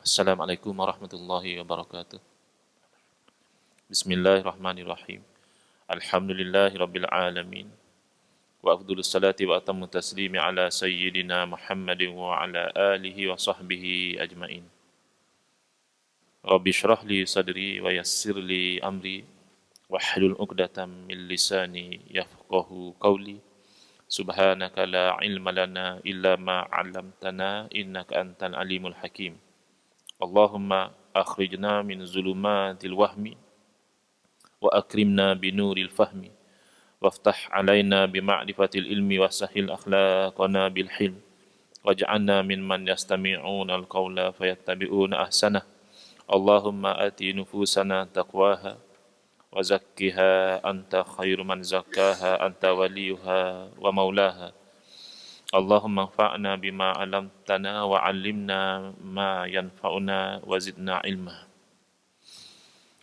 Assalamualaikum warahmatullahi wabarakatuh. Bismillahirrahmanirrahim. Alhamdulillahi rabbil alamin. Wa afdhalus salati wa atammu taslimi ala sayyidina Muhammadin wa ala alihi wa sahbihi ajmain. Rabbi shrah li sadri wa yassir li amri wahlul 'uqdatam min lisani yafqahu qawli. Subhanaka la ilma lana illa ma 'allamtana innaka antal alimul hakim. Allahumma akhrijna min zulumatil wahmi wa akrimna binuril fahmi waftah alaina bima'rifatil ilmi wasahil akhlaqana bil hilm waj'alna mimman yastami'una al-qawla fayattabi'una ahsanah. Allahumma ati nufusana taqwaha wa zakkiha anta khairu man zakkaha anta waliyuha wa maulaha. Allahumma anfa'na bima 'allamtana wa 'allimna ma yanfa'una wa zidna ilma.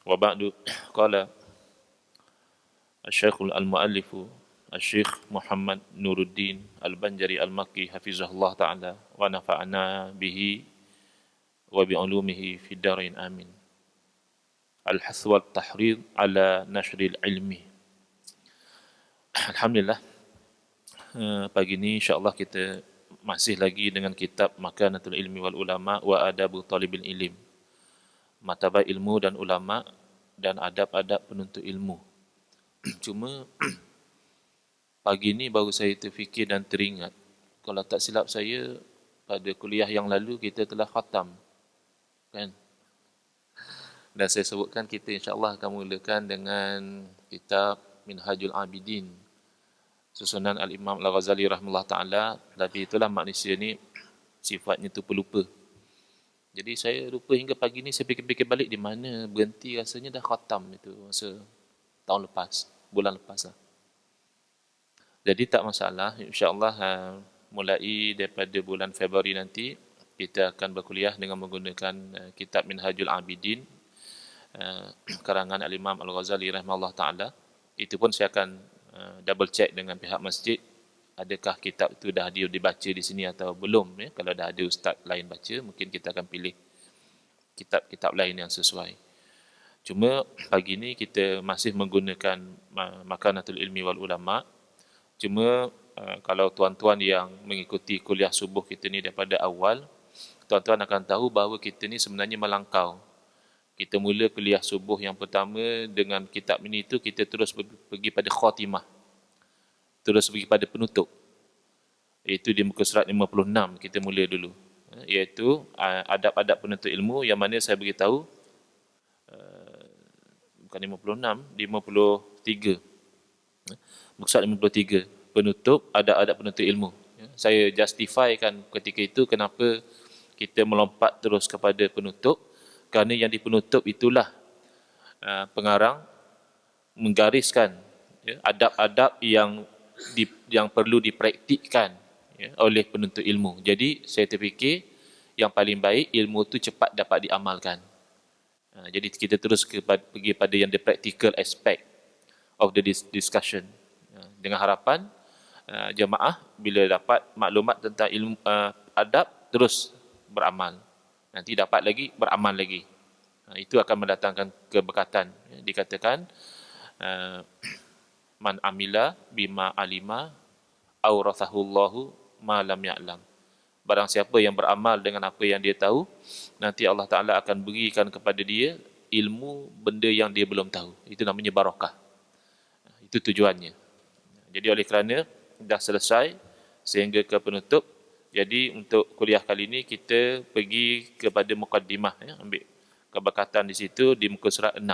Wa ba'du, qala Asy-Syaikh al-Mu'allif Asy-Syaikh Muhammad Nuruddin Al-Banjari Al-Makki hafizahullah taala wa nafa'ana bihi wa bi ulumihi fid dharain amin. Al-hath wa tahrid ala nashril ilmi. Alhamdulillah, pagi ini insya-Allah kita masih lagi dengan kitab Makanatul Ilmi wal Ulama wa Adabu Talibil Ilm. Martabat ilmu dan ulama dan adab-adab penuntut ilmu. Cuma pagi ni baru saya terfikir dan teringat, kalau tak silap saya pada kuliah yang lalu kita telah khatam, kan? Dan saya sebutkan kita insya-Allah akan mulakan dengan kitab Minhajul Abidin susunan Al-Imam Al-Ghazali rahimahullah taala. Tapi itulah manusia ni sifatnya tu pelupa. Jadi saya lupa hingga pagi ni saya fikir-fikir balik di mana berhenti, rasanya dah khatam itu masa tahun lepas, bulan lepas lah. Jadi tak masalah, insya-Allah mulai daripada bulan Februari nanti kita akan berkuliah dengan menggunakan kitab Minhajul Abidin karangan Al-Imam Al-Ghazali rahimahullah taala. Itu pun saya akan double check dengan pihak masjid, adakah kitab itu dah dibaca di sini atau belum ya. Kalau dah ada ustaz lain baca, mungkin kita akan pilih kitab-kitab lain yang sesuai. Cuma pagi ni kita masih menggunakan Makanatul Ilmi wal Ulama. Cuma kalau tuan-tuan yang mengikuti kuliah subuh kita ni daripada awal, tuan-tuan akan tahu bahawa kita ni sebenarnya melangkau. Kita mula kuliah subuh yang pertama dengan kitab ini tu, kita terus pergi pada khatimah. Terus pergi pada penutup. Iaitu di muka surat 56 kita mula dulu. Iaitu adab-adab penuntut ilmu, yang mana saya beritahu bukan 56, 53. Muka surat 53, penutup, adab-adab penuntut ilmu. Saya justifikan ketika itu kenapa kita melompat terus kepada penutup, kerana yang di penutup itulah pengarang menggariskan adab-adab yang perlu dipraktikkan oleh penuntut ilmu. Jadi saya terfikir yang paling baik ilmu tu cepat dapat diamalkan. Jadi kita terus pergi pada yang the practical aspect of the discussion, dengan harapan jemaah bila dapat maklumat tentang ilmu adab terus beramal, nanti dapat lagi beramal lagi. Itu akan mendatangkan keberkatan. Dikatakan man amila bima alima awrathahullahu ma lam ya'lam. Barang siapa yang beramal dengan apa yang dia tahu, nanti Allah Ta'ala akan berikan kepada dia ilmu benda yang dia belum tahu. Itu namanya barakah. Itu tujuannya. Jadi oleh kerana dah selesai sehingga ke penutup, jadi untuk kuliah kali ini kita pergi kepada mukaddimah, ambil keberkatan di situ di muka surat 6.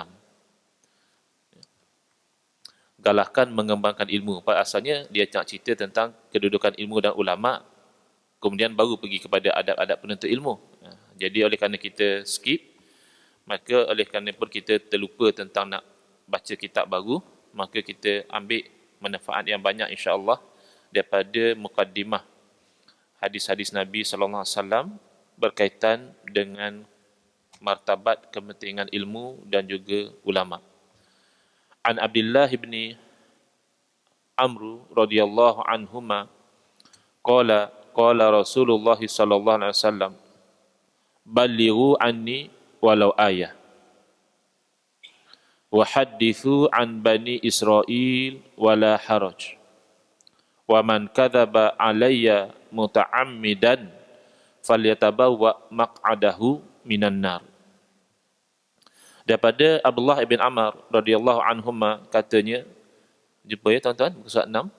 Galakkan mengembangkan ilmu. Asalnya dia nak cerita tentang kedudukan ilmu dan ulama', kemudian baru pergi kepada adab-adab penuntut ilmu. Jadi oleh kerana kita skip, maka oleh kerana pun kita terlupa tentang nak baca kitab baru, maka kita ambil manfaat yang banyak insya-Allah daripada mukaddimah hadis-hadis Nabi sallallahu alaihi wasallam berkaitan dengan martabat kepentingan ilmu dan juga ulama. An Abdullah bin Amr radhiyallahu anhuma qala Rasulullah sallallahu alaihi wasallam Ballighu anni walau ayah. Wa hadithu an bani Israil wala haraj. Wa man kadzaba alayya muta'ammidan falyatabawwa maq'adahu minan nar. Daripada Abdullah ibn Amr radhiyallahu anhuma katanya, jumpa ya tuan-tuan, muka surat 6.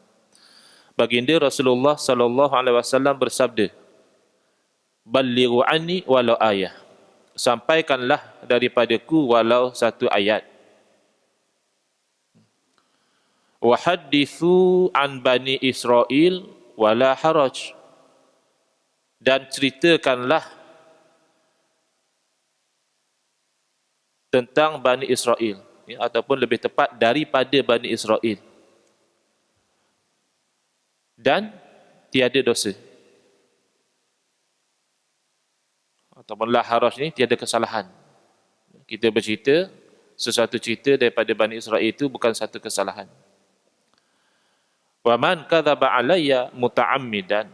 Baginda Rasulullah sallallahu alaihi wasallam bersabda, "Ballighu anni walau ayah." Sampaikanlah daripadaku walau satu ayat. Wa hadithu an bani Israil wala haraj. Dan ceritakanlah tentang Bani Israel, ya, ataupun lebih tepat daripada Bani Israel, dan tiada dosa, ataupun la haraj ni tiada kesalahan. Kita bercerita sesuatu cerita daripada Bani Israel itu bukan satu kesalahan. Wa man kadzaba alayya muta'ammidan.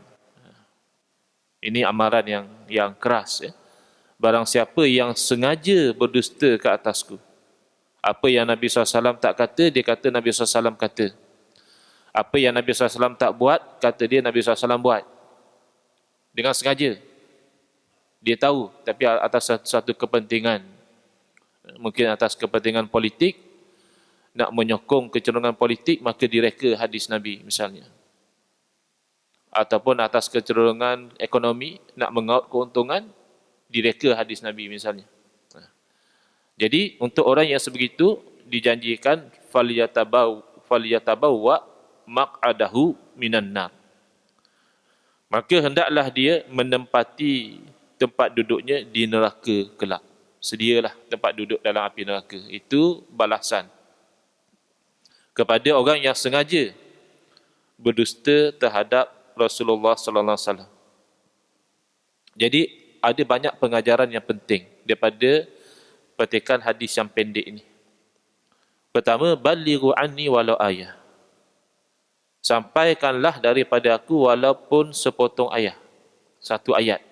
Ini amaran yang keras, ya. Barang siapa yang sengaja berdusta ke atasku. Apa yang Nabi SAW tak kata, dia kata Nabi SAW kata. Apa yang Nabi SAW tak buat, kata dia Nabi SAW buat. Dengan sengaja. Dia tahu, tapi atas satu kepentingan. Mungkin atas kepentingan politik, nak menyokong kecenderungan politik, maka direka hadis Nabi misalnya. Ataupun atas kecenderungan ekonomi, nak mengaut keuntungan, direka hadis Nabi misalnya. Jadi untuk orang yang sebegitu dijanjikan falyatabawwa maq'adahu minan nar. Maka hendaklah dia menempati tempat duduknya di neraka kelak. Sedialah tempat duduk dalam api neraka. Itu balasan kepada orang yang sengaja berdusta terhadap Rasulullah sallallahu alaihi wasallam. Jadi ada banyak pengajaran yang penting daripada petikan hadis yang pendek ini. Pertama, ballighu anni walau ayah. Sampaikanlah daripada aku walaupun sepotong ayat. Satu ayat.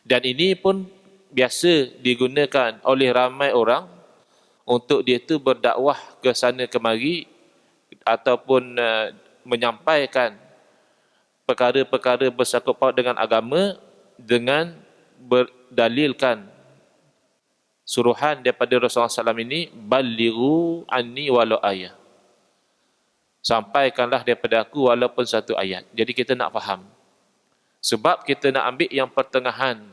Dan ini pun biasa digunakan oleh ramai orang untuk dia tu berdakwah ke sana kemari ataupun menyampaikan perkara-perkara bersangkut paut dengan agama dengan berdalilkan suruhan daripada Rasulullah SAW ini, ballighu anni walau ayah. Sampaikanlah daripada aku walaupun satu ayat. Jadi kita nak faham. Sebab kita nak ambil yang pertengahan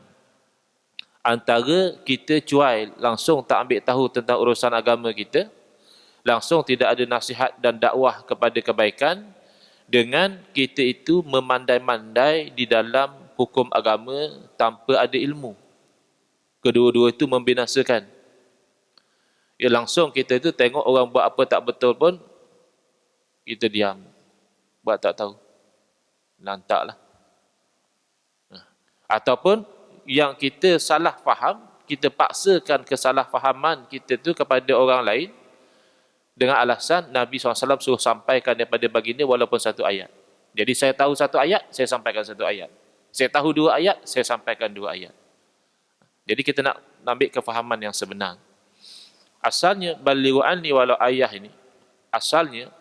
antara kita cuai, langsung tak ambil tahu tentang urusan agama kita, langsung tidak ada nasihat dan dakwah kepada kebaikan, dengan kita itu memandai-mandai di dalam hukum agama tanpa ada ilmu. Kedua-dua itu membinasakan. Ya, langsung kita itu tengok orang buat apa tak betul pun, kita diam. Buat tak tahu. Lantaklah. Ataupun yang kita salah faham, kita paksakan kesalahfahaman kita itu kepada orang lain dengan alasan Nabi SAW suruh sampaikan daripada baginda walaupun satu ayat. Jadi saya tahu satu ayat, saya sampaikan satu ayat. Saya tahu dua ayat, saya sampaikan dua ayat. Jadi kita nak ambil kefahaman yang sebenar. Asalnya, ballighu anni walau ayah ini, asalnya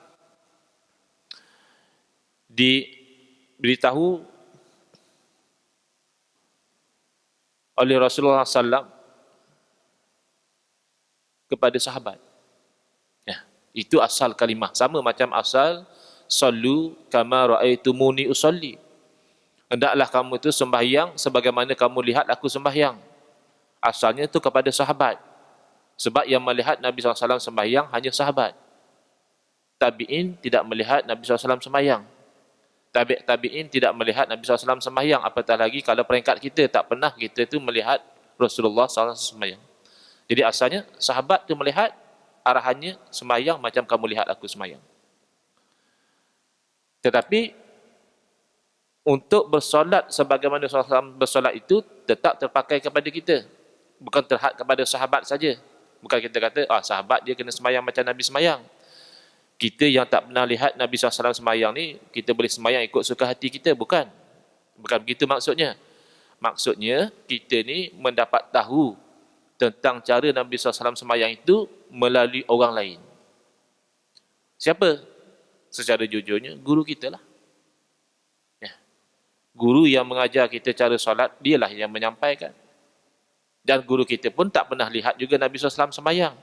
diberitahu oleh Rasulullah SAW kepada sahabat. Ya, itu asal kalimah. Sama macam asal sallu kama ra'aitumuni usalli. Hendaklah kamu itu sembahyang sebagaimana kamu lihat aku sembahyang. Asalnya itu kepada sahabat. Sebab yang melihat Nabi SAW sembahyang hanya sahabat. Tabi'in tidak melihat Nabi SAW sembahyang. Tabi'in tidak melihat Nabi SAW sembahyang. Apatah lagi kalau peringkat kita, tak pernah kita itu melihat Rasulullah SAW sembahyang. Jadi asalnya sahabat itu melihat, arahannya sembahyang macam kamu lihat aku sembahyang. Tetapi untuk bersolat sebagaimana Rasulullah SAW bersolat itu tetap terpakai kepada kita. Bukan terhad kepada sahabat saja. Bukan kita kata, sahabat dia kena sembahyang macam Nabi sembahyang. Kita yang tak pernah lihat Nabi SAW sembahyang ni, kita boleh sembahyang ikut suka hati kita. Bukan. Bukan begitu maksudnya. Maksudnya, kita ni mendapat tahu tentang cara Nabi SAW sembahyang itu melalui orang lain. Siapa? Secara jujurnya, guru kita lah. Ya. Guru yang mengajar kita cara solat, dialah yang menyampaikan. Dan guru kita pun tak pernah lihat juga Nabi SAW sembahyang.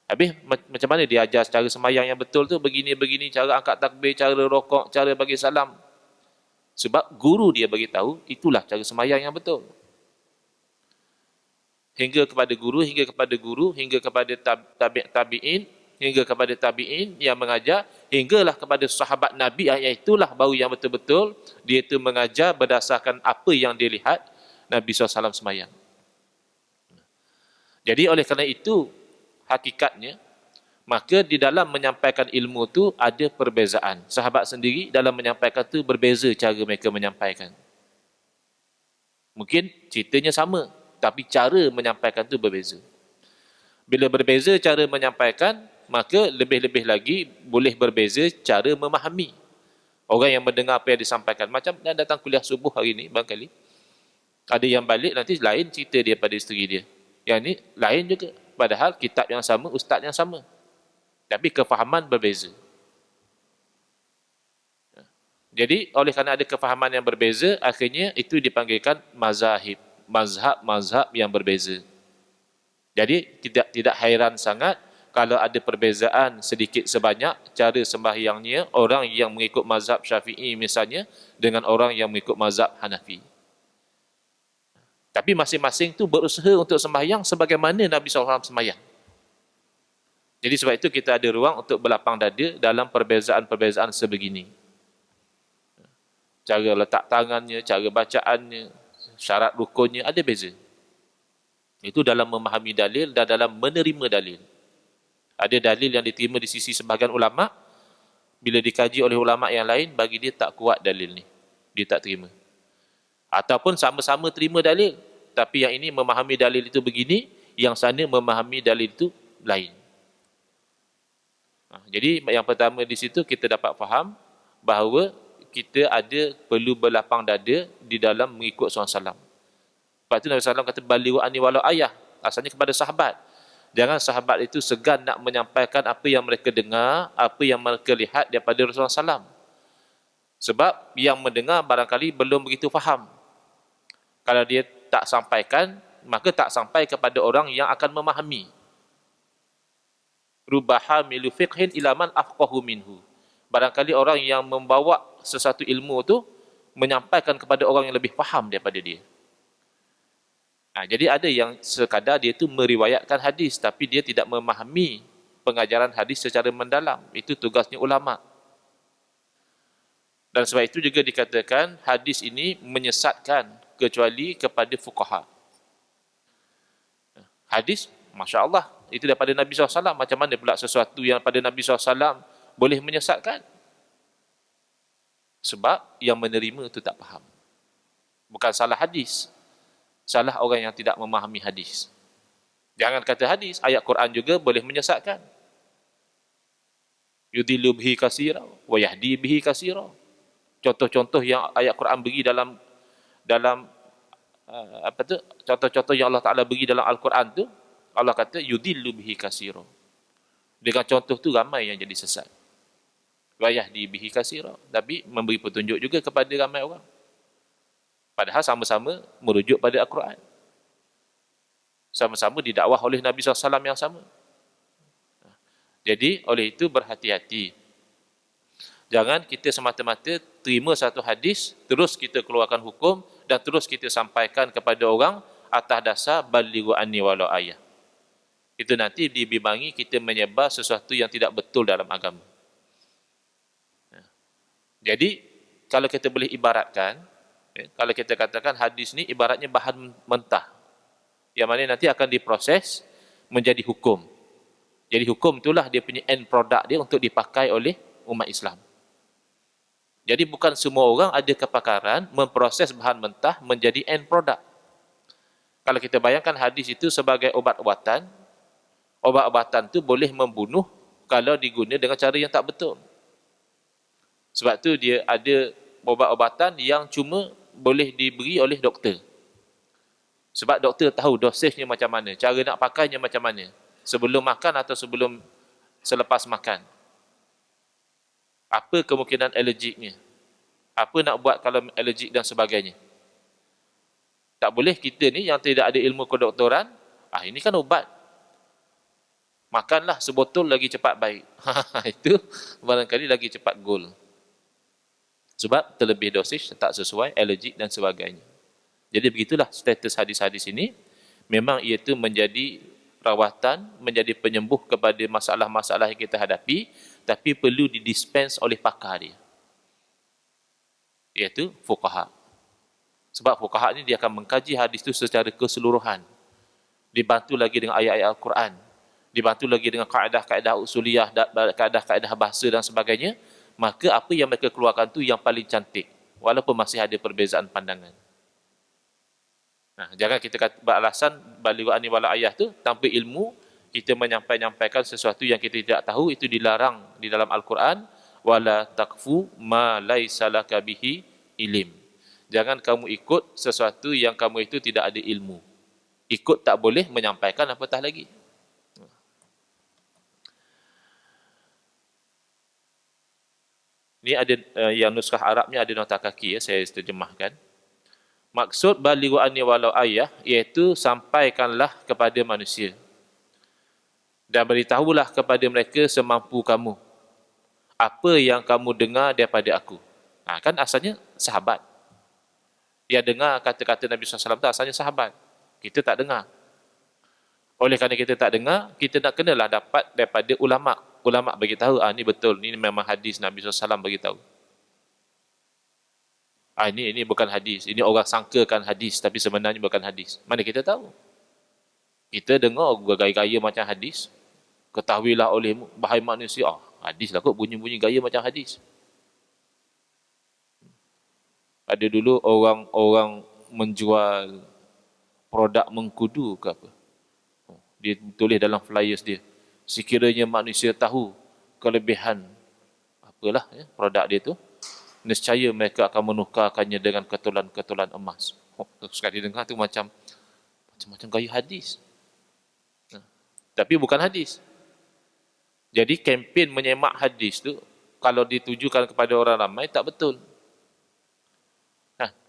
Habis, macam mana dia ajar cara sembahyang yang betul tu? Begini-begini, cara angkat takbir, cara rokok, cara bagi salam. Sebab guru dia bagi tahu, itulah cara sembahyang yang betul. Hingga kepada guru, hingga kepada tabi'in, hingga kepada tabi'in yang mengajar, hinggalah kepada sahabat Nabi, itulah baru yang betul-betul dia itu mengajar berdasarkan apa yang dia lihat Nabi SAW sembahyang. Jadi oleh kerana itu, hakikatnya, maka di dalam menyampaikan ilmu tu ada perbezaan. Sahabat sendiri dalam menyampaikan tu berbeza cara mereka menyampaikan. Mungkin ceritanya sama, tapi cara menyampaikan tu berbeza. Bila berbeza cara menyampaikan, maka lebih-lebih lagi boleh berbeza cara memahami. Orang yang mendengar apa yang disampaikan, macam yang datang kuliah subuh hari ni, barangkali, ada yang balik, nanti lain cerita dia pada isteri dia. Yang ni lain juga. Padahal kitab yang sama, ustaz yang sama. Tapi kefahaman berbeza. Jadi, oleh kerana ada kefahaman yang berbeza, akhirnya itu dipanggilkan mazahib. Mazhab-mazhab yang berbeza. Jadi, tidak hairan sangat kalau ada perbezaan sedikit sebanyak cara sembahyangnya orang yang mengikut mazhab Syafi'i misalnya dengan orang yang mengikut mazhab Hanafi. Tapi masing-masing tu berusaha untuk sembahyang sebagaimana Nabi SAW sembahyang. Jadi sebab itu kita ada ruang untuk berlapang dada dalam perbezaan-perbezaan sebegini. Cara letak tangannya, cara bacaannya, syarat rukunnya ada beza. Itu dalam memahami dalil dan dalam menerima dalil. Ada dalil yang diterima di sisi sebahagian ulama, bila dikaji oleh ulama yang lain, bagi dia tak kuat dalil ni. Dia tak terima. Ataupun sama-sama terima dalil, tapi yang ini memahami dalil itu begini, yang sana memahami dalil itu lain. Jadi yang pertama di situ kita dapat faham bahawa kita ada perlu berlapang dada di dalam mengikut SAW. Sebab itu Nabi SAW kata balighu anni walau ayah, asalnya kepada sahabat. Jangan sahabat itu segan nak menyampaikan apa yang mereka dengar, apa yang mereka lihat daripada Rasulullah SAW. Sebab yang mendengar barangkali belum begitu faham. Kalau dia tak sampaikan, maka tak sampai kepada orang yang akan memahami. Rubaha milu fiqhin ilaman afqahu minhu. Barangkali orang yang membawa sesuatu ilmu tu menyampaikan kepada orang yang lebih faham daripada dia. Jadi ada yang sekadar dia tu meriwayatkan hadis tapi dia tidak memahami pengajaran hadis secara mendalam. Itu tugasnya ulama. Dan sebab itu juga dikatakan hadis ini menyesatkan kecuali kepada fuqaha. Hadis, Masya Allah, itu daripada Nabi SAW. Macam mana pula sesuatu yang pada Nabi SAW boleh menyesatkan? Sebab yang menerima itu tak faham. Bukan salah hadis. Salah orang yang tidak memahami hadis. Jangan kata hadis, ayat Quran juga boleh menyesatkan. Yudhillu bihi kasira wa yahdi bihi kasira. Contoh-contoh yang ayat Quran beri dalam contoh-contoh yang Allah Ta'ala beri dalam Al-Quran tu, Allah kata yudhillu bihi kasira. Dengan contoh tu ramai yang jadi sesat. Wa yahdi bihi kasira. Tapi memberi petunjuk juga kepada ramai orang. Padahal sama-sama merujuk pada Al-Quran. Sama-sama didakwah oleh Nabi SAW yang sama. Jadi, oleh itu berhati-hati. Jangan kita semata-mata terima satu hadis, terus kita keluarkan hukum dan terus kita sampaikan kepada orang atas dasar balighu anni walau ayah. Itu nanti dibimbingi kita menyebar sesuatu yang tidak betul dalam agama. Jadi, kalau kita boleh ibaratkan, kalau kita katakan hadis ni ibaratnya bahan mentah, yang mana nanti akan diproses menjadi hukum. Jadi hukum itulah dia punya end product dia untuk dipakai oleh umat Islam. Jadi bukan semua orang ada kepakaran memproses bahan mentah menjadi end product. Kalau kita bayangkan hadis itu sebagai obat-obatan, obat-obatan itu boleh membunuh kalau diguna dengan cara yang tak betul. Sebab tu dia ada obat-obatan yang cuma boleh diberi oleh doktor. Sebab doktor tahu dosisnya macam mana, cara nak pakainya macam mana, sebelum makan atau selepas makan. Apa kemungkinan alergiknya, apa nak buat kalau alergik dan sebagainya. Tak boleh kita ni yang tidak ada ilmu kedoktoran, ini kan ubat, makanlah sebotol lagi cepat baik. Itu barangkali lagi cepat gol. Sebab terlebih dosis tak sesuai, alergik dan sebagainya. Jadi begitulah status hadis-hadis ini. Memang ia itu menjadi rawatan, menjadi penyembuh kepada masalah-masalah yang kita hadapi, tapi perlu didispense oleh pakar dia, iaitu fuqaha. Sebab fuqaha ni dia akan mengkaji hadis itu secara keseluruhan, dibantu lagi dengan ayat-ayat Al-Quran, dibantu lagi dengan kaedah-kaedah usuliyah, kaedah-kaedah bahasa dan sebagainya. Maka apa yang mereka keluarkan tu yang paling cantik, walaupun masih ada perbezaan pandangan. Jangan kita beralasan balighu anni wala ayah tu tanpa ilmu, kita menyampaikan sesuatu yang kita tidak tahu. Itu dilarang di dalam Al-Quran. Wala taqfu ma laisa laka bihi ilim. Jangan kamu ikut sesuatu yang kamu itu tidak ada ilmu. Ikut tak boleh, menyampaikan apatah lagi. Ini ada yang nuskah Arabnya ada nota kaki, saya terjemahkan. Maksud balighu anni walau ayah iaitu sampaikanlah kepada manusia dan beritahulah kepada mereka semampu kamu apa yang kamu dengar daripada aku. Kan asalnya sahabat. Yang dengar kata-kata Nabi SAW itu asalnya sahabat. Kita tak dengar. Oleh kerana kita tak dengar, kita nak kenalah dapat daripada ulama'. Ulama' beritahu, ni betul, ni memang hadis Nabi SAW beritahu. Ini bukan hadis, ini orang sangkakan hadis, tapi sebenarnya bukan hadis. Mana kita tahu? Kita dengar gaya-gaya macam hadis, ketahuilah olehmu, bahai manusia, hadis lah kot, bunyi-bunyi gaya macam hadis. Ada dulu orang menjual produk mengkudu ke apa. Dia tulis dalam flyers dia, sekiranya manusia tahu kelebihan apalah produk dia tu, nescaya mereka akan menukarkannya dengan ketulan-ketulan emas. Sekali dengar tu macam gaya hadis. Tapi bukan hadis. Jadi kempen menyemak hadis tu, kalau ditujukan kepada orang ramai, tak betul.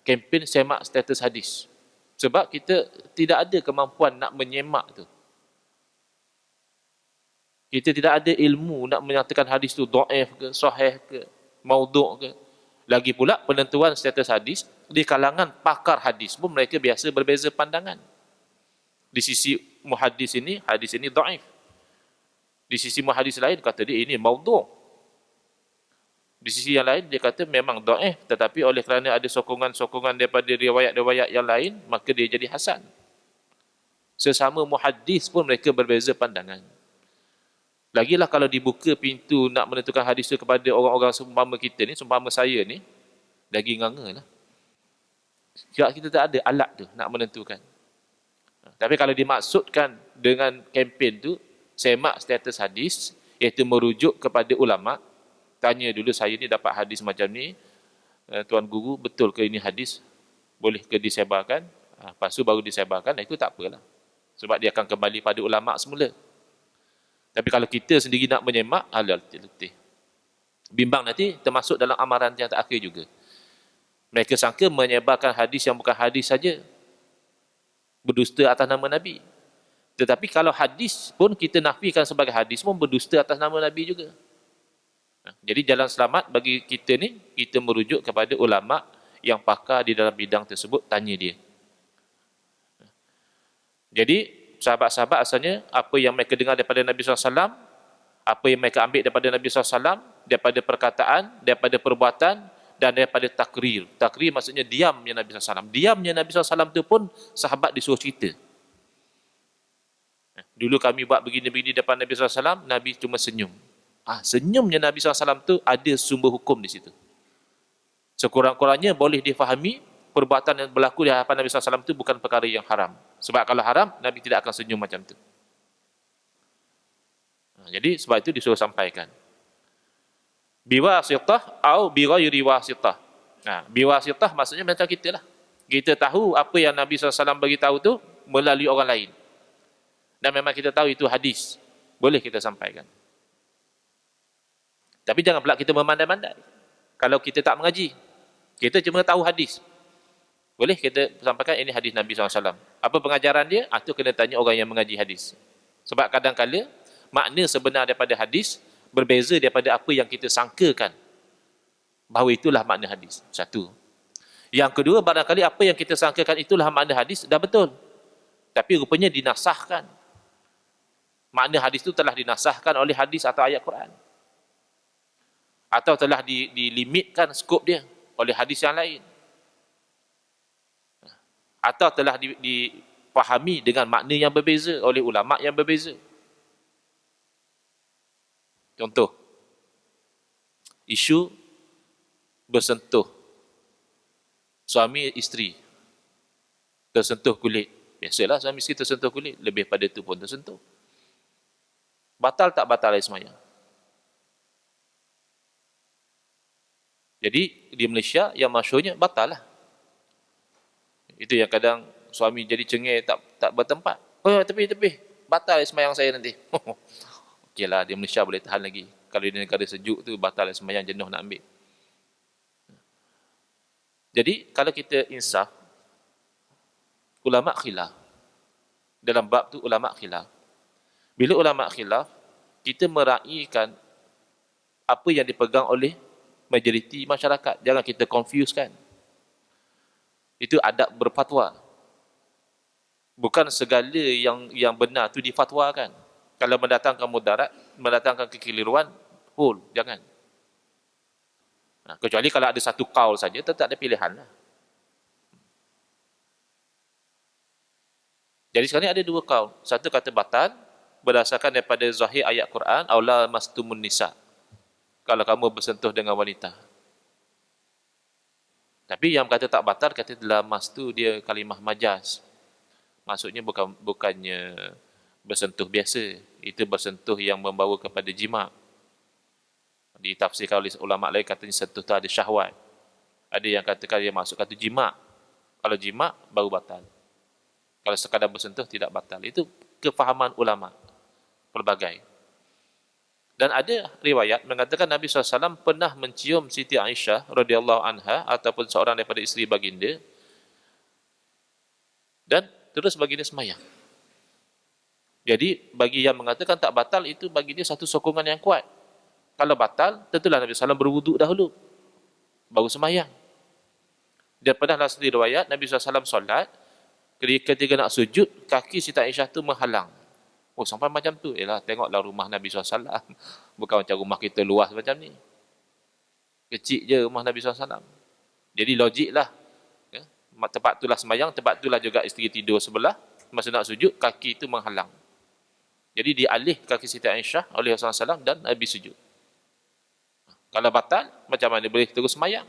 Kempen semak status hadis. Sebab kita tidak ada kemampuan nak menyemak tu. Kita tidak ada ilmu nak menyatakan hadis tu dhaif ke, sahih ke, maudhu' ke. Lagi pula penentuan status hadis di kalangan pakar hadis pun mereka biasa berbeza pandangan. Di sisi muhaddis ini, hadis ini dhaif. Di sisi muhaddis lain kata dia ini maudhu'. Di sisi yang lain dia kata memang dhaif, tetapi oleh kerana ada sokongan-sokongan daripada riwayat-riwayat yang lain, maka dia jadi hasan. Sesama muhaddis pun mereka berbeza pandangan. Lagilah kalau dibuka pintu nak menentukan hadis itu kepada orang-orang seumpama kita ni, seumpama saya ni, daging nganga lah. Kita tak ada alat tu nak menentukan. Tapi kalau dimaksudkan dengan kempen tu, semak status hadis, iaitu merujuk kepada ulama', tanya dulu, saya ni dapat hadis macam ni, Tuan Guru, betul ke ini hadis? Boleh ke disebarkan? Lepas tu baru disebarkan, itu tak apalah. Sebab dia akan kembali pada ulama' semula. Tapi kalau kita sendiri nak menyemak, letih. Bimbang nanti termasuk dalam amaran yang terakhir juga. Mereka sangka menyebarkan hadis yang bukan hadis saja, berdusta atas nama Nabi. Tetapi kalau hadis pun kita nafikan sebagai hadis pun berdusta atas nama Nabi juga. Jadi jalan selamat bagi kita ni, kita merujuk kepada ulama' yang pakar di dalam bidang tersebut, tanya dia. Jadi sahabat-sahabat asalnya, apa yang mereka dengar daripada Nabi SAW, apa yang mereka ambil daripada Nabi SAW, daripada perkataan, daripada perbuatan, dan daripada takrir. Takrir maksudnya diamnya Nabi SAW. Diamnya Nabi SAW itu pun sahabat disuruh cerita. Dulu kami buat begini-begini depan Nabi SAW, Nabi cuma senyum. Senyumnya Nabi SAW tu ada sumber hukum di situ. Sekurang-kurangnya boleh difahami perbuatan yang berlaku di hadapan Nabi SAW itu bukan perkara yang haram. Sebab kalau haram, Nabi tidak akan senyum macam tu. Jadi sebab itu disuruh sampaikan. Biwasitah atau bighairi wasitah. Biwasitah maksudnya macam kita lah. Kita tahu apa yang Nabi SAW beritahu tu melalui orang lain. Dan memang kita tahu itu hadis. Boleh kita sampaikan. Tapi jangan pula kita memandai-mandai. Kalau kita tak mengaji, kita cuma tahu hadis. Boleh kita sampaikan ini hadis Nabi SAW. Apa pengajaran dia? Itu kena tanya orang yang mengaji hadis. Sebab kadang-kadang makna sebenar daripada hadis berbeza daripada apa yang kita sangkakan bahawa itulah makna hadis. Satu. Yang kedua, barangkali apa yang kita sangkakan itulah makna hadis dah betul. Tapi rupanya dinasahkan. Makna hadis itu telah dinasahkan oleh hadis atau ayat Quran. Atau telah dilimitkan skop dia oleh hadis yang lain. Atau telah dipahami dengan makna yang berbeza oleh ulama yang berbeza. Contoh, isu bersentuh suami isteri tersentuh kulit. Biasalah suami isteri tersentuh kulit, lebih pada itu pun tersentuh. Batal tak batal air sembahyang? Jadi di Malaysia yang masyhurnya batal lah. Itu yang kadang suami jadi cengih tak bertempat. Oh, tepi, batal air sembahyang saya nanti. Okeylah, di Malaysia boleh tahan lagi. Kalau di negara sejuk tu batal air sembahyang, jenuh nak ambil. Jadi kalau kita insaf, ulama khilaf. Dalam bab tu ulama khilaf. Bila ulama khilaf, kita meraihkan apa yang dipegang oleh majoriti masyarakat. Jangan kita confusekan. Itu adab berfatwa. Bukan segala yang benar tu difatwakan. Kalau mendatangkan mudarat, mendatangkan kekeliruan, jangan. Kecuali kalau ada satu kaul saja, tetap ada pilihan lah. Jadi sekarang ni ada dua kaul. Satu kata batal, berdasarkan daripada zahir ayat Quran, aula mastumun nisa. Kalau kamu bersentuh dengan wanita. Tapi yang kata tak batal, kata dalam mas tu dia kalimah majaz. Maksudnya bukannya bersentuh biasa. Itu bersentuh yang membawa kepada jima'. Ditafsirkan oleh ulama' lain, katanya sentuh tu ada syahwat. Ada yang katakan dia masuk kata jima'. Kalau jima' baru batal. Kalau sekadar bersentuh tidak batal. Itu kefahaman ulama' pelbagai. Dan ada riwayat mengatakan Nabi SAW pernah mencium Siti Aisyah radhiyallahu anha ataupun seorang daripada isteri baginda dan terus baginda sembahyang. Jadi bagi yang mengatakan tak batal, itu bagi dia satu sokongan yang kuat. Kalau batal, tentulah Nabi SAW berwuduk dahulu baru sembahyang. Dan pernah dalam satu riwayat Nabi SAW solat, ketika nak sujud, kaki Siti Aisyah tu menghalang. Oh, sampai macam tu. Tengoklah rumah Nabi SAW. Bukan macam rumah kita luas macam ni. Kecil je rumah Nabi SAW. Jadi logiklah. Ya? Tempat itulah sembahyang, tempat itulah juga isteri tidur sebelah. Masa nak sujud, kaki itu menghalang. Jadi dialih kaki Siti Aisyah oleh Rasulullah SAW dan Nabi sujud. Kalau batal, macam mana boleh terus sembahyang?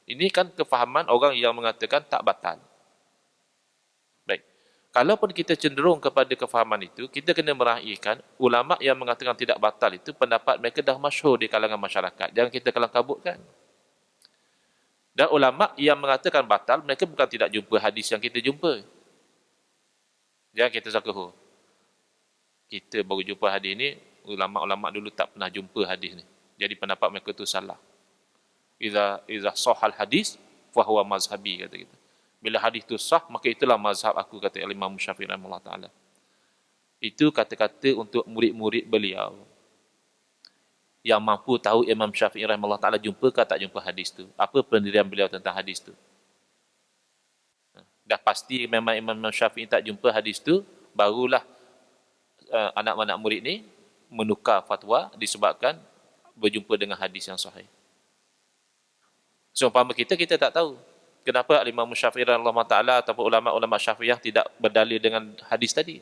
Ini kan kefahaman orang yang mengatakan tak batal. Kalaupun kita cenderung kepada kefahaman itu, kita kena meraihkan ulama' yang mengatakan tidak batal itu, pendapat mereka dah masyhur di kalangan masyarakat. Jangan kita kelang kabutkan. Dan ulama' yang mengatakan batal, mereka bukan tidak jumpa hadis yang kita jumpa. Jangan kita sangka, kita baru jumpa hadis ni, ulama' dulu tak pernah jumpa hadis ni. Jadi pendapat mereka itu salah. Iza sahal hadis, fahuwa mazhabi, kata kita. Bila hadis itu sah, maka itulah mazhab aku, kata Imam Syafi'i rahimahullah ta'ala. Itu kata-kata untuk murid-murid beliau. Yang mampu tahu Imam Syafi'i rahimahullah ta'ala jumpa ke tak jumpa hadis itu. Apa pendirian beliau tentang hadis itu. Dah pasti memang Imam Syafi'i tak jumpa hadis itu, barulah anak-anak murid ni menukar fatwa disebabkan berjumpa dengan hadis yang sahih. Seumpama kita tak tahu. Kenapa Imam Syafi'i rahimahullah ta'ala ataupun ulama-ulama Syafi'iyah tidak berdalil dengan hadis tadi?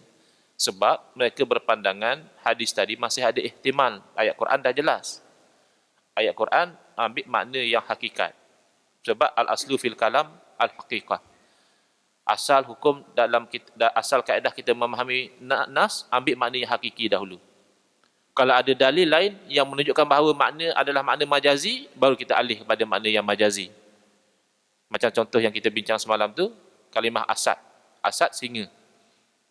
Sebab mereka berpandangan hadis tadi masih ada ihtimal. Ayat Quran dah jelas. Ayat Quran ambil makna yang hakikat. Sebab al-aslu fil kalam al-haqiqah. Asal hukum asal kaedah kita memahami nas, ambil makna yang hakiki dahulu. Kalau ada dalil lain yang menunjukkan bahawa makna adalah makna majazi, baru kita alih kepada makna yang majazi. Macam contoh yang kita bincang semalam tu, kalimah asad. Asad singa.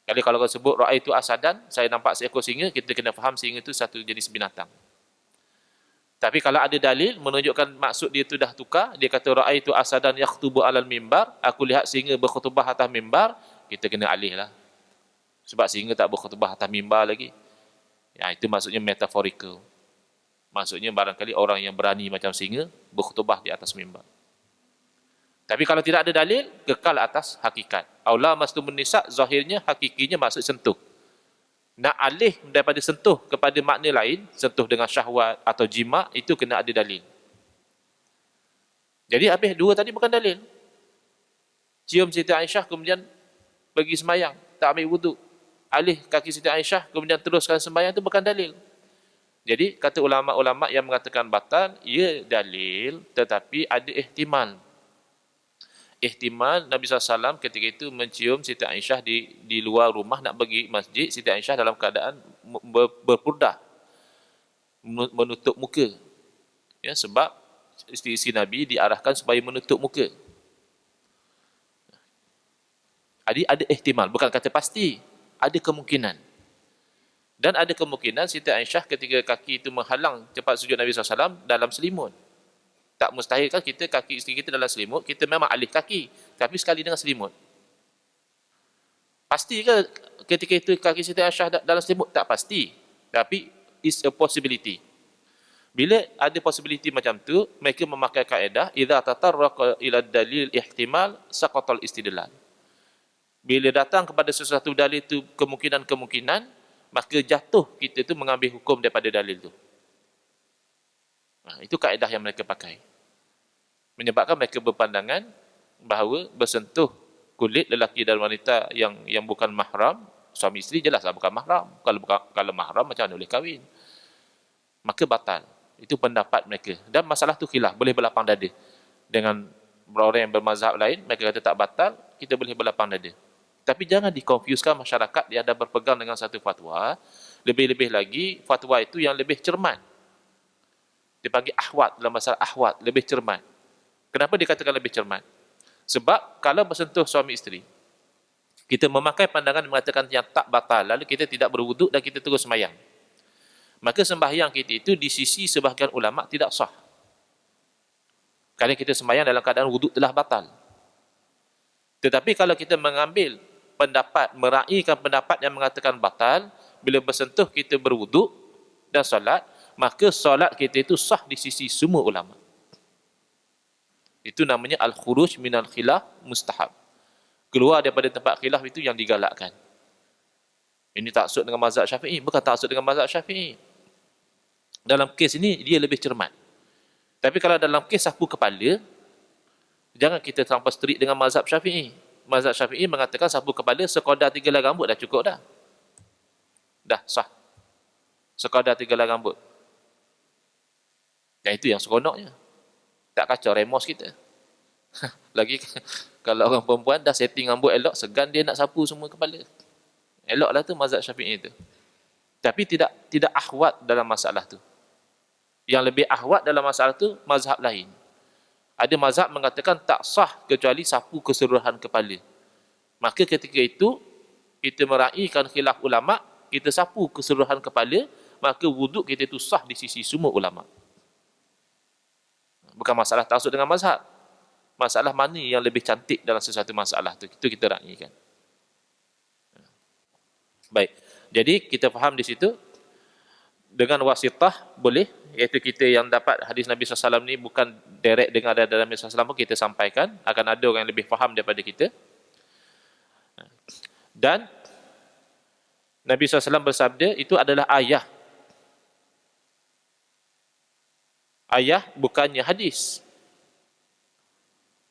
Kalau kau sebut ra'aitu asadan, saya nampak seekor singa, kita kena faham singa itu satu jenis binatang. Tapi kalau ada dalil menunjukkan maksud dia tu dah tukar, dia kata ra'aitu asadan yakhtubu alal mimbar, aku lihat singa berkhutbah atas mimbar, kita kena alih lah. Sebab singa tak berkhutbah atas mimbar lagi. Ya, itu maksudnya metaphorical. Maksudnya barangkali orang yang berani macam singa berkhutbah di atas mimbar. Tapi kalau tidak ada dalil, kekal atas hakikat. Aula mastumun nisa, zahirnya, hakikinya maksud sentuh. Nak alih daripada sentuh kepada makna lain, sentuh dengan syahwat atau jima, itu kena ada dalil. Jadi habis dua tadi bukan dalil. Cium Siti Aisyah kemudian pergi sembahyang, tak ambil wuduk. Alih kaki Siti Aisyah kemudian teruskan sembahyang, itu bukan dalil. Jadi kata ulama-ulama yang mengatakan batal, ia dalil tetapi ada ihtimal. Ihtimal Nabi SAW ketika itu mencium Siti Aisyah di luar rumah nak pergi masjid, Siti Aisyah dalam keadaan berpurdah, menutup muka. Ya, sebab isteri Nabi diarahkan supaya menutup muka. Ada ihtimal, bukan kata pasti, ada kemungkinan. Dan ada kemungkinan Siti Aisyah ketika kaki itu menghalang cepat sujud Nabi SAW dalam selimut. Tak mustahil kan kita kaki isteri kita dalam selimut, kita memang alih kaki, tapi sekali dengan selimut. Pasti ke ketika itu kaki Siti Aisyah dalam selimut? Tak pasti. Tapi is a possibility. Bila ada possibility macam tu, mereka memakai kaedah idza tatarraqa ila dalil ihtimal saqatal istidlal. Bila datang kepada sesuatu dalil itu kemungkinan-kemungkinan, maka jatuh kita tu mengambil hukum daripada dalil tu. Itu kaedah yang mereka pakai. Menyebabkan mereka berpandangan bahawa bersentuh kulit lelaki dan wanita yang bukan mahram, suami isteri jelaslah bukan mahram. Kalau mahram macam mana boleh kahwin? Maka batal. Itu pendapat mereka. Dan masalah tu khilaf, boleh berlapang dada. Dengan orang yang bermazhab lain, mereka kata tak batal, kita boleh berlapang dada. Tapi jangan dikonfuskan masyarakat yang dah berpegang dengan satu fatwa. Lebih-lebih lagi, fatwa itu yang lebih cermat. Dia panggil ahwat, dalam masalah ahwat, lebih cermat. Kenapa dikatakan lebih cermat? Sebab kalau bersentuh suami isteri, kita memakai pandangan mengatakan yang tak batal, lalu kita tidak berwuduk dan kita terus sembahyang. Maka sembahyang kita itu di sisi sebahagian ulama tidak sah. Kalau kita sembahyang dalam keadaan wuduk telah batal. Tetapi kalau kita mengambil pendapat, meraihkan pendapat yang mengatakan batal, bila bersentuh kita berwuduk dan solat, maka solat kita itu sah di sisi semua ulama. Itu namanya al-khuruj minal khilaf mustahab. Keluar daripada tempat khilaf itu yang digalakkan. Ini taksud dengan mazhab Syafi'i, bukan taksud dengan mazhab Syafi'i. Dalam kes ini dia lebih cermat. Tapi kalau dalam kes sapu kepala, jangan kita terlampau strict dengan mazhab Syafi'i. Mazhab Syafi'i mengatakan sapu kepala sekadar 3 helai rambut dah cukup dah. Dah sah. Sekadar 3 helai rambut. Dan itu yang seronoknya. Tak kacau remos kita. Lagi kalau orang perempuan dah setting rambut elok, segan dia nak sapu semua kepala. Eloklah tu mazhab Syafi'i itu. Tapi tidak ahwat dalam masalah tu. Yang lebih ahwat dalam masalah tu mazhab lain. Ada mazhab mengatakan tak sah kecuali sapu keseluruhan kepala. Maka ketika itu kita meraihkan khilaf ulama, kita sapu keseluruhan kepala, maka wuduk kita itu sah di sisi semua ulama. Bukan masalah taksub dengan mazhab. Masalah mana yang lebih cantik dalam sesuatu masalah tu, itu kita raihkan. Baik. Jadi kita faham di situ dengan wasitah boleh, iaitu kita yang dapat hadis Nabi SAW ni bukan direct dengan ada dalam Nabi SAW pun kita sampaikan, akan ada orang yang lebih faham daripada kita. Dan Nabi SAW bersabda itu adalah ayah. Ayah bukannya hadis.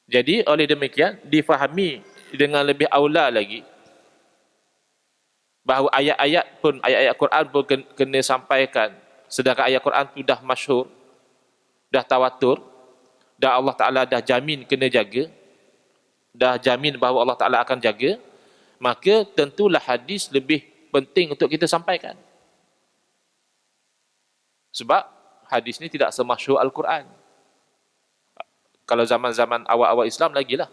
Jadi oleh demikian difahami dengan lebih aula lagi bahawa ayat-ayat pun, ayat-ayat Quran pun kena sampaikan, sedangkan ayat Quran tu dah masyhur, dah tawatur, dah Allah Ta'ala dah jamin kena jaga, dah jamin bahawa Allah Ta'ala akan jaga, maka tentulah hadis lebih penting untuk kita sampaikan. Sebab hadis ni tidak semasyhur Al-Quran. Kalau zaman-zaman awal-awal Islam lagilah.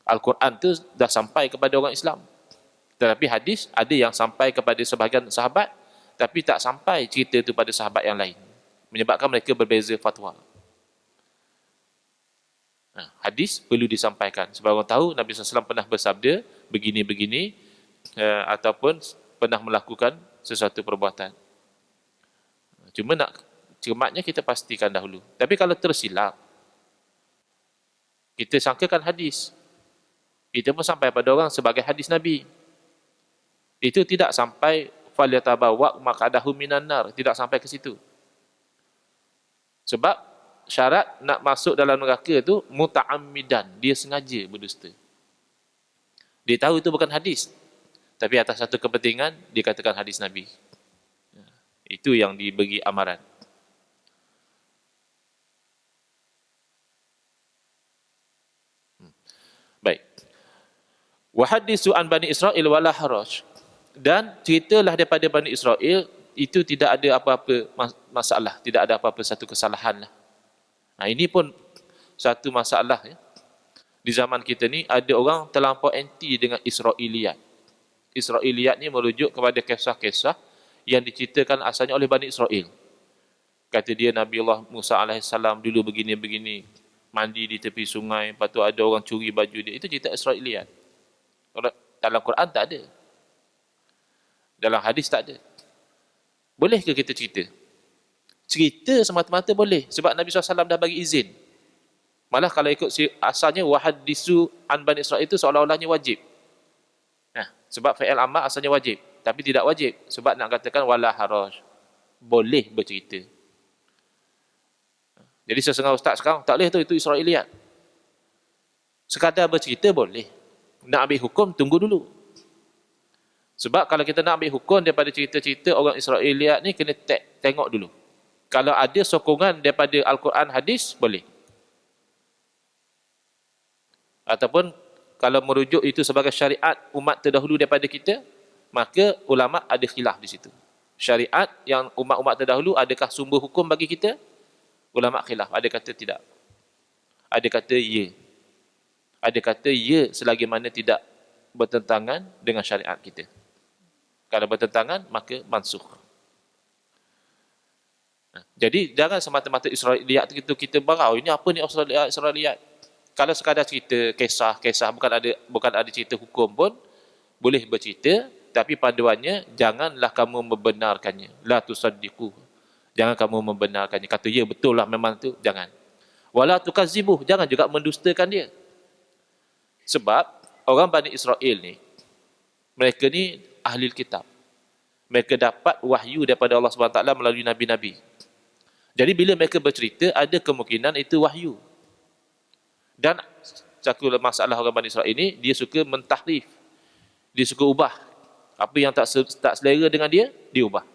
Al-Quran tu dah sampai kepada orang Islam. Tetapi hadis ada yang sampai kepada sebahagian sahabat, tapi tak sampai cerita itu pada sahabat yang lain. Menyebabkan mereka berbeza fatwa. Hadis perlu disampaikan. Sebab orang tahu Nabi SAW pernah bersabda, begini-begini, ataupun pernah melakukan sesuatu perbuatan. Cuma nak cermatnya kita pastikan dahulu. Tapi kalau tersilap, kita sangkakan hadis. Kita pun sampai pada orang sebagai hadis Nabi. Itu tidak sampai falyatabawa maq'adahu minan nar, tidak sampai ke situ. Sebab syarat nak masuk dalam neraka tu muta'ammidan, dia sengaja berdusta. Dia tahu itu bukan hadis, tapi atas satu kepentingan dia katakan hadis Nabi. Itu yang diberi amaran. Baik. Wa hadisu an Bani Israil wala haraj. Dan ceritalah daripada Bani Israel, itu tidak ada apa-apa masalah, tidak ada apa-apa satu kesalahan lah. Ini pun satu masalah ya. Di zaman kita ni ada orang terlampau anti dengan Israiliyat. Israiliyat ni merujuk kepada kisah-kisah yang diceritakan asalnya oleh Bani Israel. Kata dia Nabi Allah Musa AS dulu begini-begini, mandi di tepi sungai, lepas tu ada orang curi baju dia. Itu cerita Israiliyat. Dalam Quran tak ada. Dalam hadis tak ada. Boleh ke kita cerita? Cerita semata-mata boleh. Sebab Nabi SAW dah bagi izin. Malah kalau ikut asalnya, wahadisu an Bani Israil itu seolah-olahnya wajib. Sebab fa'il amar asalnya wajib. Tapi tidak wajib. Sebab nak katakan wala haraj. Boleh bercerita. Jadi setengah ustaz sekarang, tak boleh tu, itu Israiliyat. Sekadar bercerita boleh. Nak ambil hukum, tunggu dulu. Sebab kalau kita nak ambil hukum daripada cerita-cerita orang Israiliyat ni, kena tengok dulu. Kalau ada sokongan daripada Al-Quran hadis, boleh. Ataupun kalau merujuk itu sebagai syariat umat terdahulu daripada kita, maka ulama' ada khilaf di situ. Syariat yang umat-umat terdahulu, adakah sumber hukum bagi kita? Ulama' khilaf. Ada kata tidak. Ada kata ya. Ada kata ya selagi mana tidak bertentangan dengan syariat kita. Kalau bertentangan, maka mansukh. Jadi jangan semata-mata Israiliyat itu kita barau, ini apa ni Israiliyat? Kalau sekadar cerita kisah bukan ada cerita hukum pun boleh bercerita, tapi panduannya janganlah kamu membenarkannya. La tusaddiqu. Jangan kamu membenarkannya. Kata ya betul lah memang tu, jangan. Wala tukazibuh, jangan juga mendustakan dia. Sebab orang Bani Israel ni, mereka ni ahli kitab. Mereka dapat wahyu daripada Allah SWT melalui nabi-nabi. Jadi bila mereka bercerita, ada kemungkinan itu wahyu. Dan satu masalah orang Bani Israel ini, dia suka mentahrif. Dia suka ubah. Apa yang tak selera dengan dia, dia ubah.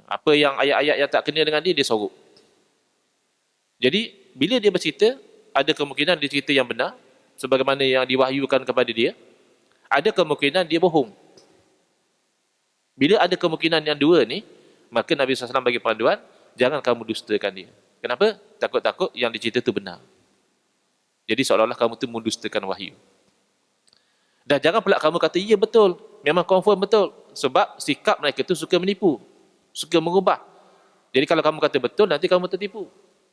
Apa yang ayat-ayat yang tak kena dengan dia, dia sorok. Jadi bila dia bercerita, ada kemungkinan dia cerita yang benar, sebagaimana yang diwahyukan kepada dia. Ada kemungkinan dia bohong. Bila ada kemungkinan yang dua ni, maka Nabi SAW bagi panduan, jangan kamu dustakan dia. Kenapa? Takut-takut yang dicerita itu benar. Jadi seolah-olah kamu tu mendustakan wahyu. Dan jangan pula kamu kata, ya betul, memang confirm betul. Sebab sikap mereka tu suka menipu, suka mengubah. Jadi kalau kamu kata betul, nanti kamu tertipu.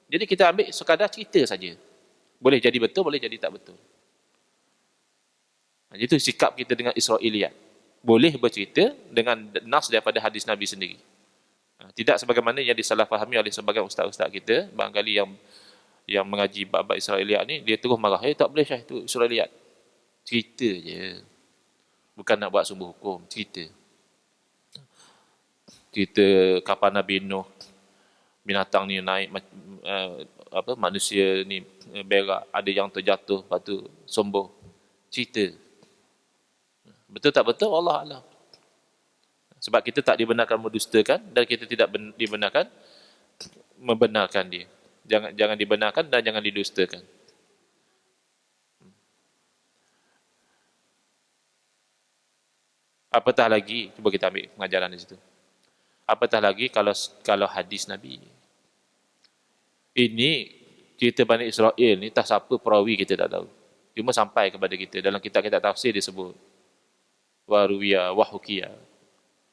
Jadi kita ambil sekadar cerita saja. Boleh jadi betul, boleh jadi tak betul. Itu sikap kita dengan Israiliyat. Boleh bercerita dengan nas daripada hadis Nabi sendiri. Tidak sebagaimana yang disalahfahami oleh sebagian ustaz-ustaz kita, barangkali yang mengaji bab-bab Israiliyat ni, dia terus marah, tak boleh Syah, itu Israiliyat. Cerita je. Bukan nak buat sumber hukum, cerita. Cerita kapan Nabi Nuh, binatang ni naik, manusia ni berak, ada yang terjatuh, lepas tu sombong. Cerita. Betul tak betul? Allah Alam. Sebab kita tak dibenarkan mendustakan dan kita tidak dibenarkan membenarkan dia. Jangan dibenarkan dan jangan didustakan. Apatah lagi, cuba kita ambil pengajaran di situ. Apatah lagi kalau hadis Nabi. Ini cerita Bani Israel ni tak siapa perawi kita tak tahu. Cuma sampai kepada kita dalam kitab-kitab tafsir disebut waruwiya wahukiya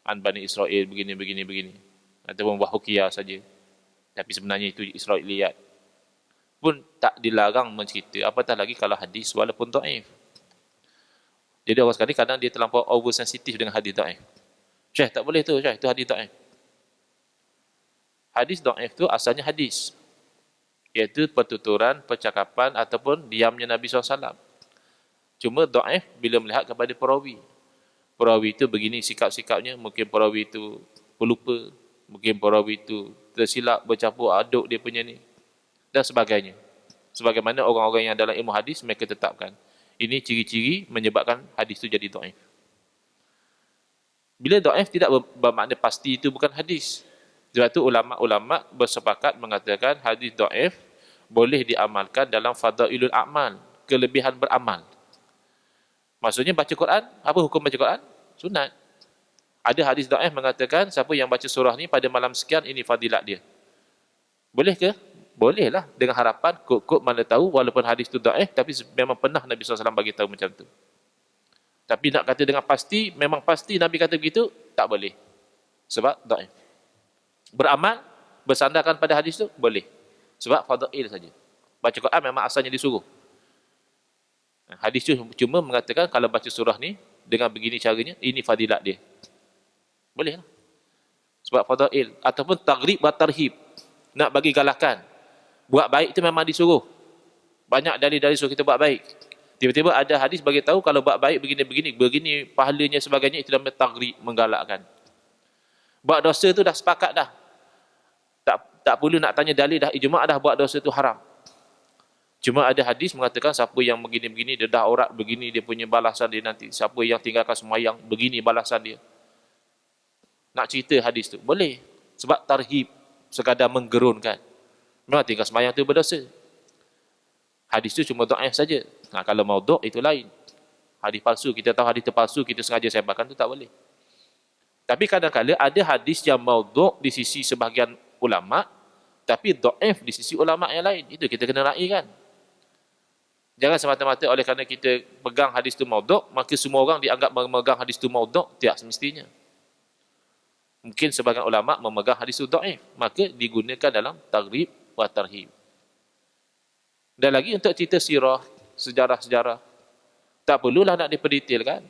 an Bani Israel begini begini begini ataupun wahukiya saja. Tapi sebenarnya itu Israiliyat. Pun tak dilarang mencerita, apatah lagi kalau hadis walaupun dhaif. Jadi orang sekali kadang dia terlampau oversensitif dengan hadis dhaif. Syekh tak boleh tu, Syekh itu hadis dhaif. Hadis dhaif tu asalnya hadis, iaitu pertuturan, percakapan ataupun diamnya Nabi SAW. Cuma dhaif bila melihat kepada perawi. Perawi itu begini sikap-sikapnya, mungkin perawi itu pelupa, mungkin perawi itu tersilap, bercampur aduk dia punya ni, dan sebagainya. Sebagaimana orang-orang yang dalam ilmu hadis, mereka tetapkan. Ini ciri-ciri menyebabkan hadis itu jadi dhaif. Bila dhaif tidak bermakna pasti itu bukan hadis. Sebab itu ulama-ulama bersepakat mengatakan hadis dhaif boleh diamalkan dalam fadailul a'mal, kelebihan beramal. Maksudnya baca Quran, apa hukum baca Quran? Sunat. Ada hadis dhaif mengatakan siapa yang baca surah ni pada malam sekian, ini fadilat dia. Boleh ke? Bolehlah, dengan harapan kok mana tahu walaupun hadis tu dhaif tapi memang pernah Nabi SAW bagi tahu macam tu. Tapi nak kata dengan pasti, memang pasti Nabi kata begitu, tak boleh. Sebab dhaif. Beramal, bersandarkan pada hadis tu, boleh. Sebab fadail saja. Baca Quran memang asalnya disuruh. Hadis tu cuma mengatakan kalau baca surah ni dengan begini caranya, ini fadilat dia. Boleh lah. Sebab fadail. Ataupun taghrib wa tarhib. Nak bagi galakan. Buat baik itu memang disuruh. Banyak dalil-dalil suruh kita buat baik. Tiba-tiba ada hadis bagi tahu kalau buat baik begini pahalanya sebagainya, itu namanya taghrib, menggalakkan. Buat dosa tu dah sepakat dah. Tak perlu nak tanya dalil, dah ijma' dah buat dosa tu haram. Cuma ada hadis mengatakan siapa yang begini-begini, dia dah aurat begini, dia punya balasan dia nanti. Siapa yang tinggalkan sembahyang, begini balasan dia. Nak cerita hadis tu? Boleh. Sebab tarhib, sekadar menggerunkan. Memang tinggal sembahyang tu berdosa. Hadis tu cuma dhaif saja. Nah, kalau maudhu' itu lain. Hadis palsu, kita tahu hadis terpalsu, kita sengaja sebarkan tu tak boleh. Tapi kadang-kadang ada hadis yang maudhu' di sisi sebahagian ulama', tapi dhaif di sisi ulama' yang lain. Itu kita kena raikan. Jangan semata-mata oleh kerana kita pegang hadis tu maudhu', maka semua orang dianggap memegang hadis tu maudhu'. Tidak semestinya. Mungkin sebahagian ulama' memegang hadis tu dhaif, maka digunakan dalam taghrib wa tarhib. Dan lagi untuk cerita sirah, sejarah-sejarah, tak perlulah nak diperdetailkan.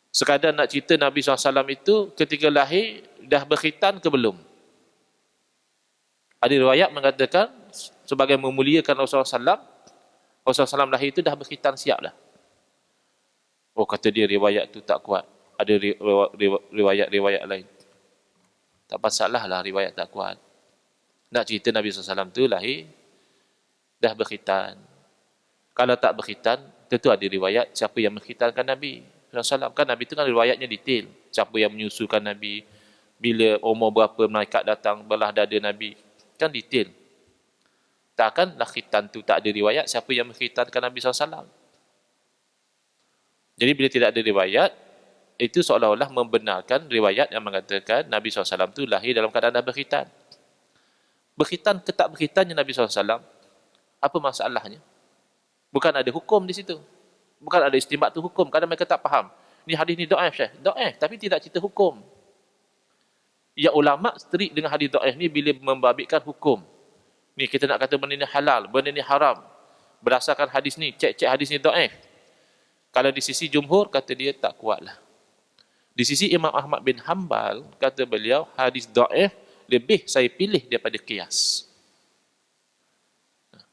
Sekadar nak cerita Nabi SAW itu ketika lahir dah berkhitan ke belum. Ada riwayat mengatakan sebagai memuliakan Rasulullah SAW lahir itu dah berkhitan siap dah. Oh, kata dia riwayat tu tak kuat. Ada riwayat-riwayat lain. Tak masalah lah riwayat tak kuat. Nak cerita Nabi SAW tu lahir dah berkhitan. Kalau tak berkhitan, tentu ada riwayat siapa yang mengkhitankan Nabi SAW. Kan Nabi itu kan riwayatnya detail. Siapa yang menyusukan Nabi, bila umur berapa malaikat datang belah dada Nabi. Kan detail. Takkanlah khitan tu tak ada riwayat siapa yang mengkhitankan Nabi SAW. Jadi bila tidak ada riwayat, itu seolah-olah membenarkan riwayat yang mengatakan Nabi SAW tu lahir dalam keadaan dah berkhitan. Berkhitan ke tak berkhitannya Nabi SAW, apa masalahnya? Bukan ada hukum di situ. Bukan ada istinbat tu hukum. Kadang mereka tak faham. Ni hadis ni dhaif, Syekh. Dhaif, tapi tidak cerita hukum. Ya, ulama' strict dengan hadis dhaif ni bila membabitkan hukum. Ni kita nak kata benda ni halal, benda ni haram. Berdasarkan hadis ni, cek hadis ni dhaif. Kalau di sisi jumhur, kata dia tak kuat lah. Di sisi Imam Ahmad bin Hanbal, kata beliau, hadis dhaif lebih saya pilih daripada qiyas.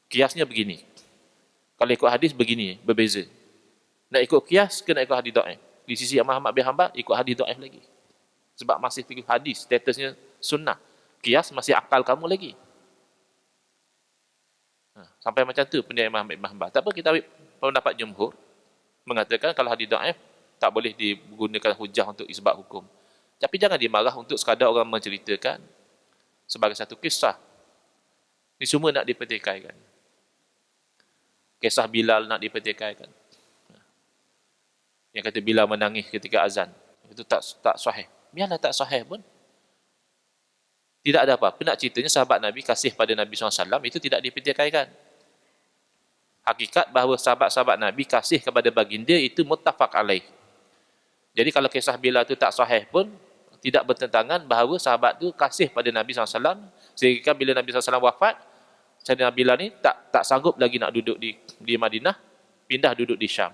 Qiyasnya begini. Kalau ikut hadis begini, berbeza. Nak ikut qiyas ke nak ikut hadis dhaif? Di sisi Imam Ahmad bin Hanbal, ikut hadis dhaif lagi. Sebab masih fikir hadis, statusnya sunnah. Qiyas masih akal kamu lagi. Sampai macam tu pendapat Imam Ahmad bin Hanbal. Tak apa, kita ambil pendapat jumhur. Mengatakan kalau hadis dhaif, tak boleh digunakan hujah untuk isbat hukum. Tapi jangan dimarah untuk sekadar orang menceritakan sebagai satu kisah. Ini semua nak dipertikaikan. Kisah Bilal nak dipertikaikan. Yang kata Bilal menangis ketika azan. Itu tak sahih. Biarlah tak sahih pun. Tidak ada apa-apa. Nak ceritanya sahabat Nabi kasih pada Nabi SAW itu tidak dipertikaikan. Hakikat bahawa sahabat-sahabat Nabi kasih kepada baginda itu muttafaq alaih. Jadi kalau kisah Bilal itu tak sahih pun, tidak bertentangan bahawa sahabat itu kasih pada Nabi SAW, sehingga bila Nabi SAW wafat, Sayyidina Bilal ni tak sanggup lagi nak duduk di Madinah, pindah duduk di Syam.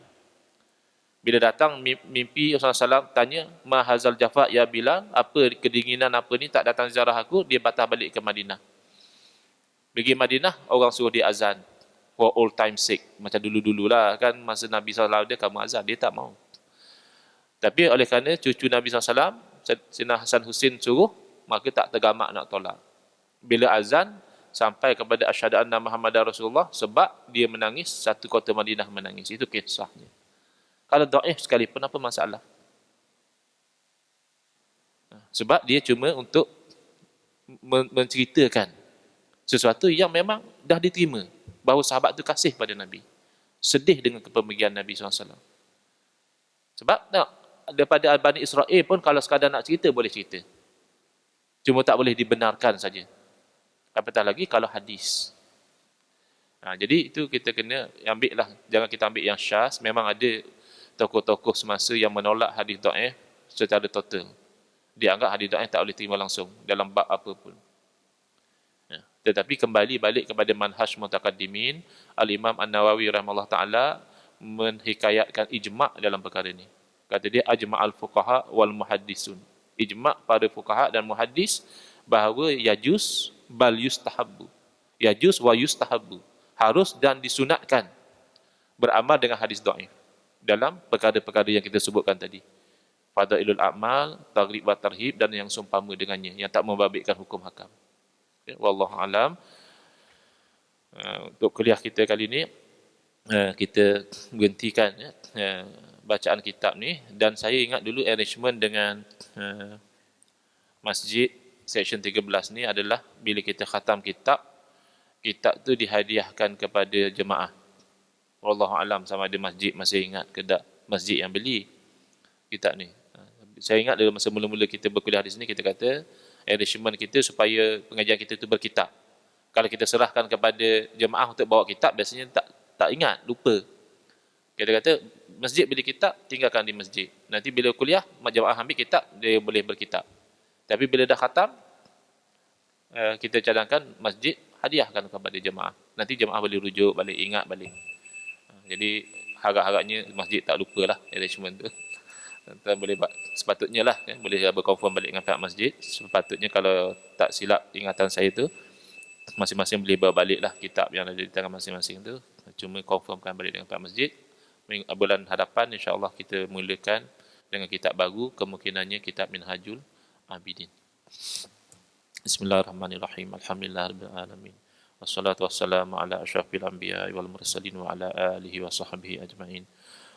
Bila datang mimpi Rasulullah SAW tanya, ma hazal jafa ya Bilal, apa kedinginan apa ni tak datang ziarah aku, dia patah balik ke Madinah. Pergi Madinah, orang suruh dia azan for old time sake, macam dulu-dululah kan, masa Nabi SAW dia kamu azan, dia tak mau. Tapi oleh kerana cucu Nabi SAW, Sayyidina Hasan Husin suruh, maka tak tergamak nak tolak. Bila azan, sampai kepada asyhadu anna Muhammadar Rasulullah, sebab dia menangis, satu kota Madinah menangis. Itu kisahnya. Kalau dhaif sekalipun, apa masalah? Sebab dia cuma untuk menceritakan sesuatu yang memang dah diterima, bahawa sahabat itu kasih pada Nabi. Sedih dengan kepergian Nabi SAW. Sebab daripada Bani Israel pun kalau sekadar nak cerita, boleh cerita. Cuma tak boleh dibenarkan saja. Apatah lagi kalau hadis. Jadi itu kita kena ambil lah. Jangan kita ambil yang syaz. Memang ada tokoh-tokoh semasa yang menolak hadis dhaif secara total. Dia anggap hadis dhaif tak boleh terima langsung dalam bab apa pun. Tetapi kembali balik kepada manhaj mutaqaddimin, Al-Imam An-Nawawi rahimahullah ta'ala menghikayatkan ijma' dalam perkara ini. Kata dia, ajma'al fuqaha wal muhaddisun. Ijma' para fuqaha dan muhaddis bahawa yajuz bal yustahabbu. Yajuz wa yustahabbu. Harus dan disunatkan beramal dengan hadis dhaif dalam perkara-perkara yang kita sebutkan tadi. Fadailul a'mal, targhib wa tarhib dan yang seumpama dengannya, yang tak membabitkan hukum hakam. Wallahu alam. Untuk kuliah kita kali ini, kita berhentikan bacaan kitab ni, dan saya ingat dulu arrangement dengan masjid section 13 ni adalah bila kita khatam kitab tu dihadiahkan kepada jemaah. Wallahu alam sama ada masjid masih ingat ke tak masjid yang beli kitab ni. Saya ingat dalam masa mula-mula kita berkuliah di sini, kita kata arrangement kita supaya pengajian kita tu berkitab. Kalau kita serahkan kepada jemaah untuk bawa kitab, biasanya tak ingat, lupa. Kita kata masjid beli kitab, tinggalkan di masjid. Nanti bila kuliah, jemaah ambil kitab, dia boleh berkitab. Tapi bila dah khatam, kita cadangkan masjid, hadiahkan kepada jemaah. Nanti jemaah boleh rujuk balik, ingat balik. Jadi harap-harapnya masjid tak lupalah arrangement tu. Boleh sepatutnya lah kan, boleh berkonfirm balik dengan pihak masjid. Sepatutnya kalau tak silap ingatan saya tu, masing-masing boleh bawa balik lah kitab yang ada di tangan masing-masing tu. Cuma confirmkan balik dengan pihak masjid. Bulan hadapan insya-Allah kita mulakan dengan kitab baru, kemungkinannya kitab Minhajul Abidin. Bismillahirrahmanirrahim. Alhamdulillahirabbil alamin. Wassalatu wassalamu ala asyrafil anbiya'i wal mursalin wa ala alihi wa sahbihi ajma'in.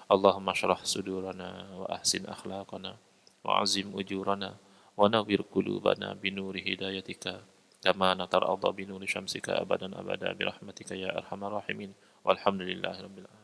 Allahumma syrah sudurana wa ahsin akhlaqana wa azim ujurana wa nawwir qulubana binuri hidayatika kama natar adha binuri syamsika abadan abada birahmatika ya arhamar rahimin walhamdulillahi rabbil alamin.